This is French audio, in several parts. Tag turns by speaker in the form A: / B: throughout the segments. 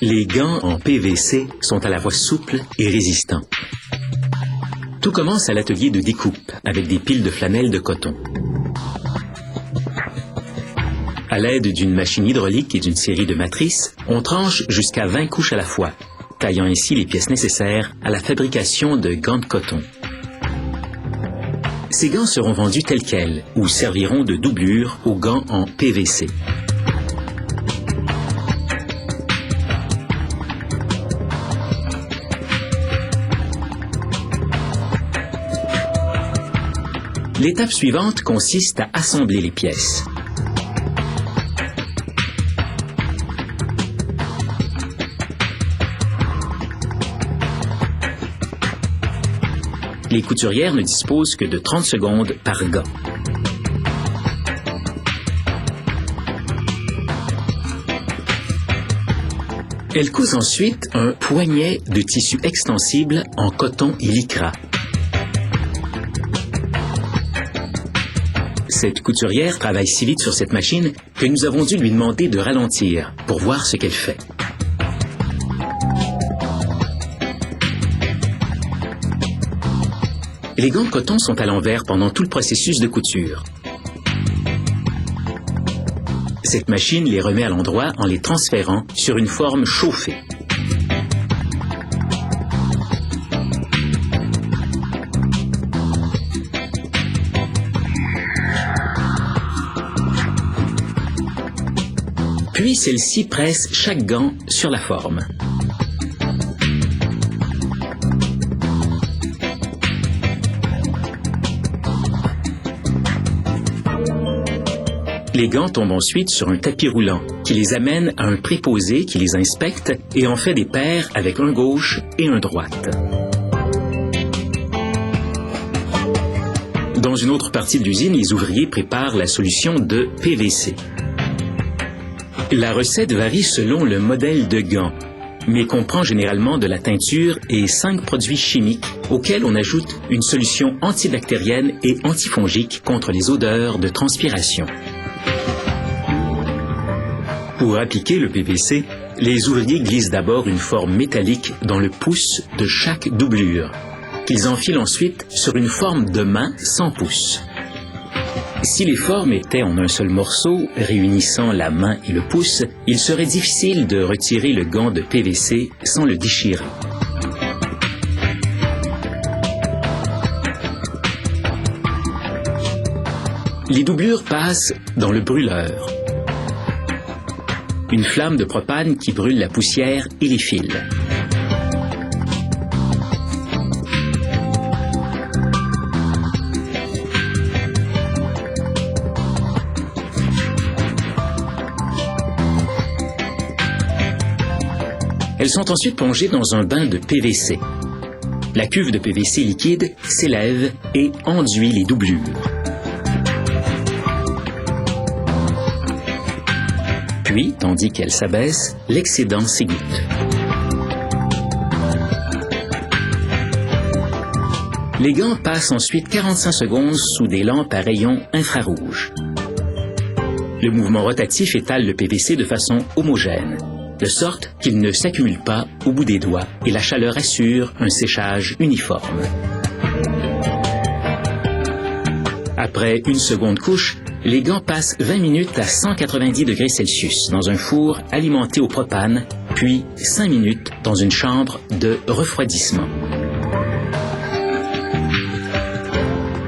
A: Les gants en PVC sont à la fois souples et résistants. Tout commence à l'atelier de découpe avec des piles de flanelle de coton. À l'aide d'une machine hydraulique et d'une série de matrices, on tranche jusqu'à 20 couches à la fois, taillant ainsi les pièces nécessaires à la fabrication de gants de coton. Ces gants seront vendus tels quels ou serviront de doublure aux gants en PVC. L'étape suivante consiste à assembler les pièces. Les couturières ne disposent que de 30 secondes par gant. Elles cousent ensuite un poignet de tissu extensible en coton et lycra. Cette couturière travaille si vite sur cette machine que nous avons dû lui demander de ralentir pour voir ce qu'elle fait. Les gants de coton sont à l'envers pendant tout le processus de couture. Cette machine les remet à l'endroit en les transférant sur une forme chauffée. Puis celle-ci presse chaque gant sur la forme. Les gants tombent ensuite sur un tapis roulant qui les amène à un préposé qui les inspecte et en fait des paires avec un gauche et un droite. Dans une autre partie de l'usine, les ouvriers préparent la solution de PVC. La recette varie selon le modèle de gant, mais comprend généralement de la teinture et 5 produits chimiques auxquels on ajoute une solution antibactérienne et antifongique contre les odeurs de transpiration. Pour appliquer le PVC, les ouvriers glissent d'abord une forme métallique dans le pouce de chaque doublure, qu'ils enfilent ensuite sur une forme de main sans pouce. Si les formes étaient en un seul morceau, réunissant la main et le pouce, il serait difficile de retirer le gant de PVC sans le déchirer. Les doublures passent dans le brûleur. Une flamme de propane qui brûle la poussière et les fils. Elles sont ensuite plongées dans un bain de PVC. La cuve de PVC liquide s'élève et enduit les doublures. Puis, tandis qu'elle s'abaisse, l'excédent s'égoutte. Les gants passent ensuite 45 secondes sous des lampes à rayons infrarouges. Le mouvement rotatif étale le PVC de façon homogène, de sorte qu'il ne s'accumule pas au bout des doigts et la chaleur assure un séchage uniforme. Après une seconde couche, les gants passent 20 minutes à 190 degrés Celsius dans un four alimenté au propane, puis 5 minutes dans une chambre de refroidissement.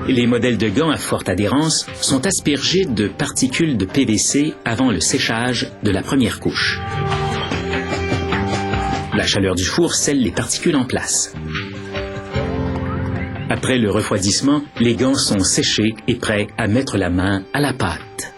A: Les modèles de gants à forte adhérence sont aspergés de particules de PVC avant le séchage de la première couche. La chaleur du four scelle les particules en place. Après le refroidissement, les gants sont séchés et prêts à mettre la main à la pâte.